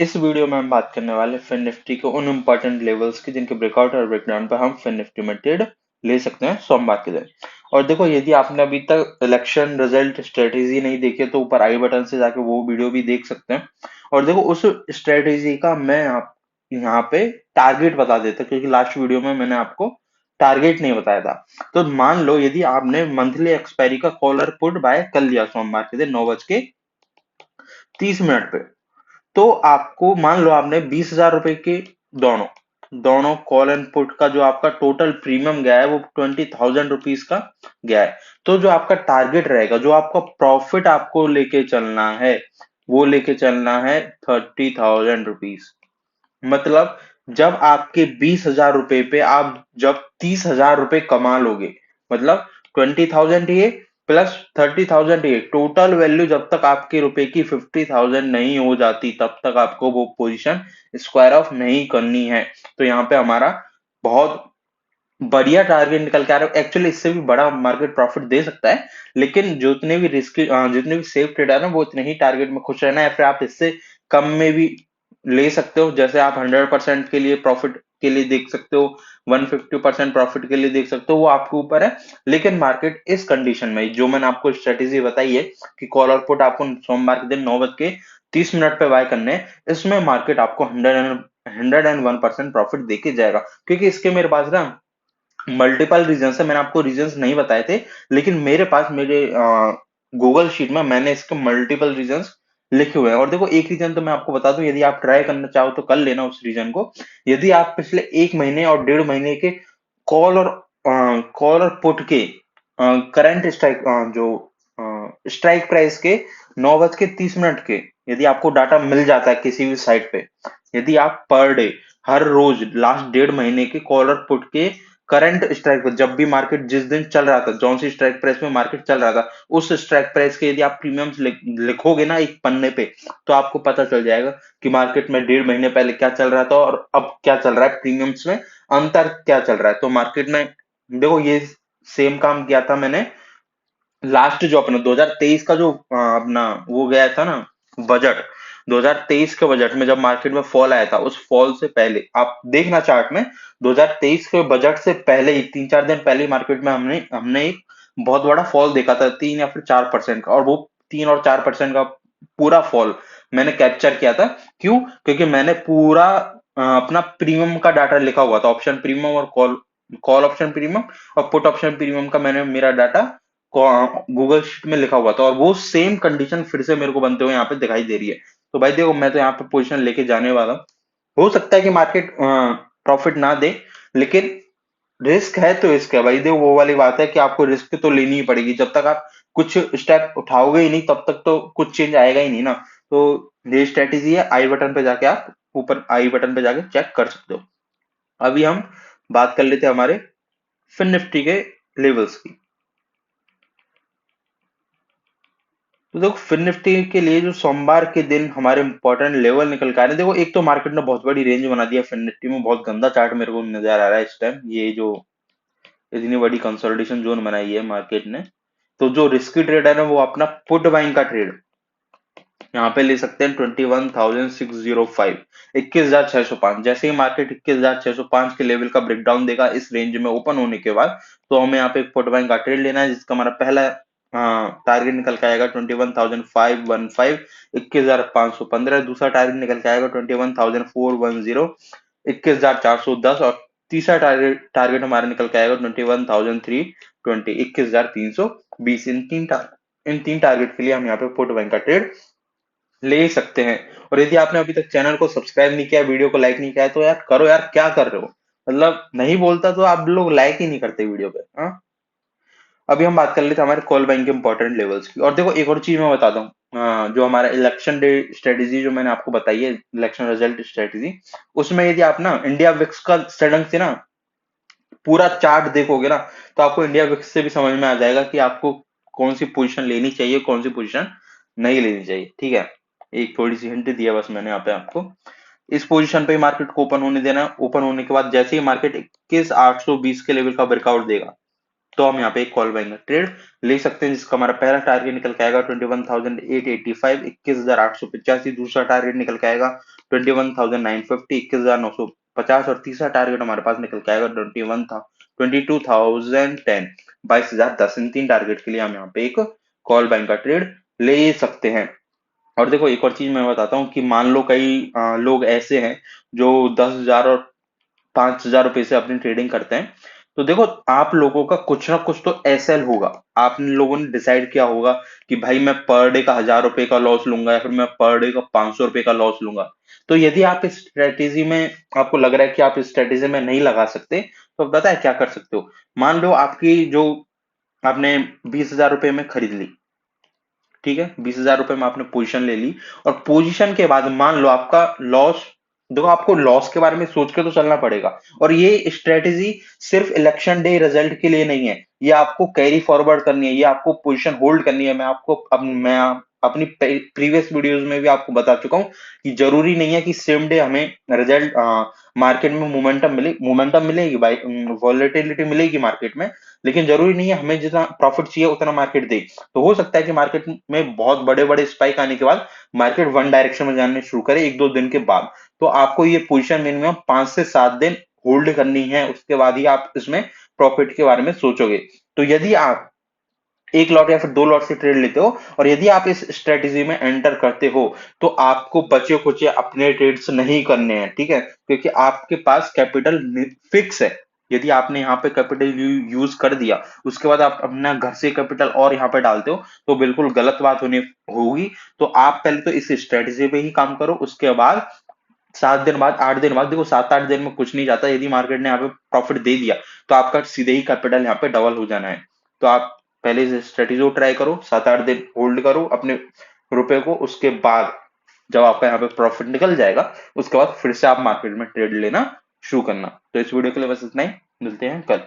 इस वीडियो में हम बात करने वाले फिन निफ्टी के उन इम्पोर्टेंट लेवल्स की जिनके ब्रेकआउट और ब्रेकडाउन पर हम फिन निफ्टी में ट्रेड ले सकते हैं सोमवार के दिन। और देखो, यदि आपने अभी तक इलेक्शन रिजल्ट स्ट्रेटेजी नहीं देखी तो ऊपर आई बटन से जाके वो वीडियो भी देख सकते हैं। और देखो, उस स्ट्रेटेजी का मैं आप यहाँ पे टारगेट बता देता, क्योंकि लास्ट वीडियो में मैंने आपको टारगेट नहीं बताया था। तो मान लो यदि आपने मंथली एक्सपायरी का कॉलर पुट बाय कर लिया सोमवार के दिन 9:30 पे, तो आपको मान लो आपने 20,000 रुपए के दोनों दोनों कॉल एंड पुट का जो आपका टोटल प्रीमियम गया है वो 20,000 रुपीज का गया है। तो जो आपका टारगेट रहेगा, जो आपका प्रॉफिट आपको लेके चलना है, वो लेके चलना है 30,000 रुपीज। मतलब जब आपके 20,000 रुपए पे आप जब 30,000 रुपए कमा लोगे, मतलब 20,000 ये प्लस 30,000 ये टोटल वैल्यू, जब तक आपके रुपए की 50,000 नहीं हो जाती तब तक आपको वो पोजीशन स्क्वायर ऑफ नहीं करनी है। तो यहाँ पे हमारा बहुत बढ़िया टारगेट निकल के आ रहा है। एक्चुअली इससे भी बड़ा मार्केट प्रॉफिट दे सकता है, लेकिन जितने भी रिस्की जितने भी सेफ ट्रेडर है वो इतने ही टारगेट में खुश रहना है, या फिर आप इससे कम में भी ले सकते हो। जैसे आप 100% के लिए प्रॉफिट के लिए देख सकते हो, 150% प्रॉफिट के लिए देख सकते हो, वो आपके ऊपर है। लेकिन मार्केट इस कंडीशन में जो मैंने आपको स्ट्रेटेजी बताई है कि कॉल और पुट आपको सोमवार के दिन 9:30 पे बाय करने हैं, इसमें मार्केट आपको 101% प्रॉफिट देके जाएगा। क्योंकि इसके मेरे पास ना मल्टीपल रीजंस है, मैंने आपको रीजंस नहीं बताए थे, लेकिन मेरे पास मेरे गूगल शीट में मैंने इसके मल्टीपल रीजंस लिखे हुए हैं। और देखो, एक रीजन तो मैं आपको बता दूं, यदि आप ट्राई करना चाहो तो कर लेना उस रीजन को। यदि आप पिछले 1 महीने और 1.5 महीने के कॉल और पुट के करंट स्ट्राइक जो स्ट्राइक प्राइस के 9:30 के, यदि आपको डाटा मिल जाता है किसी भी साइट पे, यदि आप पर डे हर रोज लास्ट 1.5 महीने के कॉल और पुट के करंट स्ट्राइक पर, जब भी मार्केट जिस दिन चल रहा था, जौन सी स्ट्राइक प्राइस में मार्केट चल रहा था, उस स्ट्राइक प्राइस के यदि आप प्रीमियम्स लिखोगे ना एक पन्ने पे, तो आपको पता चल जाएगा कि मार्केट में 1.5 महीने पहले क्या चल रहा था और अब क्या चल रहा है, प्रीमियम्स में अंतर क्या चल रहा है। तो मार्केट में देखो, ये सेम काम किया था मैंने लास्ट जो अपना 2023 का जो अपना वो गया था ना बजट, 2023 के बजट में जब मार्केट में फॉल आया था, उस फॉल से पहले आप देखना चार्ट में, 2023 के बजट से पहले ही 3-4 दिन पहले ही मार्केट में हमने हमने एक बहुत बड़ा फॉल देखा था, 3 या फिर 4% का। और वो 3 और 4% का पूरा फॉल मैंने कैप्चर किया था। क्यों? क्योंकि मैंने पूरा अपना प्रीमियम का डाटा लिखा हुआ था, ऑप्शन प्रीमियम और कॉल कॉल ऑप्शन प्रीमियम और पुट ऑप्शन प्रीमियम का मैंने मेरा डाटा गूगल शीट में लिखा हुआ था, और वो सेम कंडीशन फिर से मेरे को बनते हुए यहाँ पे दिखाई दे रही है। तो भाई देखो, मैं तो यहाँ पे पोजीशन लेके जाने वाला हूँ। हो सकता है कि मार्केट प्रॉफिट ना दे, लेकिन रिस्क है तो रिस्क है भाई। देखो, वो वाली बात है कि आपको रिस्क तो लेनी ही पड़ेगी। जब तक आप कुछ स्टेप उठाओगे ही नहीं, तब तक तो कुछ चेंज आएगा ही नहीं ना। तो ये स्ट्रेटेजी है, आई बटन पे जाके आप ऊपर आई बटन पे जाके चेक कर सकते हो। अभी हम बात कर लेते हैं हमारे फिन निफ्टी के लेवल्स की। तो देखो, फिन निफ्टी के लिए जो सोमवार के दिन हमारे इंपॉर्टेंट लेवल निकल के आ रहे हैं, देखो एक तो मार्केट ने बहुत बड़ी रेंज बना दिया फिन निफ्टी में, बहुत गंदा चार्ट मेरे को नजर आ रहा है इस टाइम। ये जो इतनी बड़ी कंसोलिडेशन जोन बनाई है मार्केट ने, तो जो रिस्की ट्रेडर है वो अपना पुट बाइंग का ट्रेड यहाँ पे ले सकते हैं 21,605, 21,605। जैसे ही मार्केट 21,605 के लेवल का ब्रेकडाउन देगा इस रेंज में ओपन होने के बाद, तो हमें यहाँ पे एक पुट बाइंग का ट्रेड लेना है, जिसका हमारा पहला टारगेट निकल के आएगा 21,515, 21,515। दूसरा टारगेट निकल के आएगा 21,410, 21,410। और तीसरा टारगेट टारगेट हमारा निकल के आएगा 21,320, 21,320। इन तीन टारगेट के लिए हम यहाँ पे पुट बैंक का ट्रेड ले सकते हैं। और यदि आपने अभी तक चैनल को सब्सक्राइब नहीं किया, वीडियो को लाइक नहीं किया है, तो यार करो यार, क्या कर रहे हो? मतलब नहीं बोलता तो आप लोग लाइक ही नहीं करते वीडियो पे। हाँ, अभी हम बात कर लेते हैं हमारे कॉल बैंक के इंपॉर्टेंट लेवल्स की। और देखो, एक और चीज मैं बताता हूँ, जो हमारा इलेक्शन डे स्ट्रेटेजी जो मैंने आपको बताई है, इलेक्शन रिजल्ट स्ट्रेटेजी, उसमें यदि आप ना इंडिया विक्स का सडन से ना पूरा चार्ट देखोगे ना, तो आपको इंडिया विक्स से भी समझ में आ जाएगा कि आपको कौन सी पोजीशन लेनी चाहिए, कौन सी पोजीशन नहीं लेनी चाहिए। ठीक है, एक थोड़ी सी हिंट दिया बस मैंने यहाँ पे आपको। इस पोजीशन पे ही मार्केट को ओपन होने देना है। ओपन होने के बाद जैसे ही मार्केट 21,820 के लेवल का ब्रेकआउट देगा, तो हम यहाँ पे एक कॉल बाइंग का ट्रेड ले सकते हैं, जिसका हमारा पहला टारगेट निकल के आएगा 21,885, 21,885। दूसरा टारगेट निकल के आएगा 21,950, 21,950। और तीसरा टारगेट हमारे पास निकल के आएगा 22,010, 22,010। इन तीन टारगेट के लिए हम यहाँ पे एक कॉल बाइंग का ट्रेड ले सकते हैं। और देखो एक और चीज मैं बताता हूँ कि मान लो कई लोग ऐसे हैं जो 10,000 और 5,000 रुपए से अपनी ट्रेडिंग करते हैं। तो देखो आप लोगों का कुछ ना कुछ तो एसएल होगा। आप लोगों ने डिसाइड किया होगा कि भाई मैं पर डे का 1,000 रुपए का लॉस लूंगा या फिर मैं पर डे का 500 रुपए का लॉस लूंगा। तो यदि आप इस स्ट्रेटेजी में, आपको लग रहा है कि आप इस स्ट्रेटेजी में नहीं लगा सकते, तो पता है क्या कर सकते हो। मान लो आपकी जो आपने 20,000 रुपए में खरीद ली, ठीक है, 20,000 रुपए में आपने पोजीशन ले ली। और पोजीशन के बाद मान लो आपका लॉस, देखो आपको लॉस के बारे में सोच के तो चलना पड़ेगा। और ये स्ट्रेटेजी सिर्फ इलेक्शन डे रिजल्ट के लिए नहीं है, ये आपको कैरी फॉरवर्ड करनी है, ये आपको पोजीशन होल्ड करनी है। मैं अपनी प्रीवियस वीडियोस में भी आपको बता चुका हूं कि जरूरी नहीं है कि सेम डे हमें रिजल्ट, मार्केट में मोमेंटम मिलेगी, भाई वॉलेटिलिटी मिलेगी मार्केट में, लेकिन जरूरी नहीं है हमें जितना प्रॉफिट चाहिए उतना मार्केट दे। तो हो सकता है कि मार्केट में बहुत बड़े बड़े स्पाइक आने के बाद मार्केट वन डायरेक्शन में जाने शुरू करे 1-2 दिन के बाद। तो आपको ये पोजीशन मिनिमम 5 से 7 दिन होल्ड करनी है, उसके बाद ही आप इसमें प्रॉफिट के बारे में सोचोगे। तो यदि आप एक लॉट या फिर 2 लॉट से ट्रेड लेते हो और यदि आप इस स्ट्रेटेजी में एंटर करते हो, तो आपको बचे खुचे अपने ट्रेड्स नहीं करने हैं, ठीक है, क्योंकि आपके पास कैपिटल फिक्स है। यदि आपने यहाँ पे कैपिटल यूज कर दिया, उसके बाद आप अपना घर से कैपिटल और यहाँ पे डालते हो, तो बिल्कुल गलत बात होने होगी। तो आप पहले तो इस स्ट्रेटेजी पे ही काम करो, उसके बाद 7 दिन बाद, 8 दिन बाद, देखो 7-8 दिन में कुछ नहीं जाता। यदि मार्केट ने यहाँ पे प्रॉफिट दे दिया, तो आपका सीधे ही कैपिटल यहाँ पे डबल हो जाना है। तो आप पहले इस स्ट्रेटेजी को ट्राई करो, 7-8 दिन होल्ड करो अपने रुपए को, उसके बाद जब आपका यहाँ पे प्रॉफिट निकल जाएगा, उसके बाद फिर से आप मार्केट में ट्रेड लेना शुरू करना। तो इस वीडियो के लिए बस इतना ही, मिलते हैं कल।